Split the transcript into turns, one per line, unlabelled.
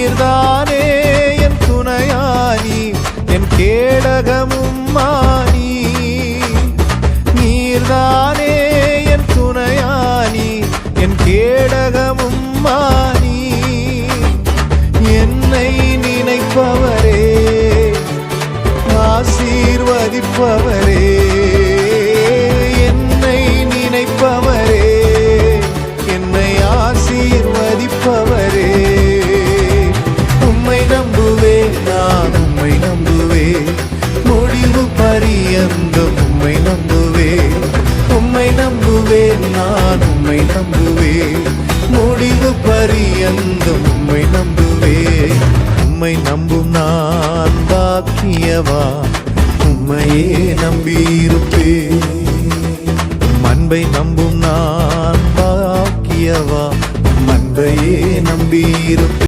நீர்தானே என் துணையானி என் கேடகமும் மானி. நீர்தானே என் துணையானி என் கேடகமும் மானி. என்னை நினைப்பவரே ஆசீர்வதிப்பவரே, என்னை நினைப்பவரே என்னை ஆசீர்வதிப்பவரே. உம்மை நம்புவேன் நான் உம்மை நம்புவேன் முடிவு பரியந்தம் உம்மை நம்புவேன். உம்மை நம்புவேன் நான் உம்மை நம்புவேன் முடிவு பரியந்தம் உம்மை நம்புவேன். உம்மை நம்பும் நான் பாக்கியவா, உம்மையே நம்பியிருப்பேன். அன்பை நம்பும் நான் பாக்கியவா, அன்பையே நம்பியிருப்பேன்.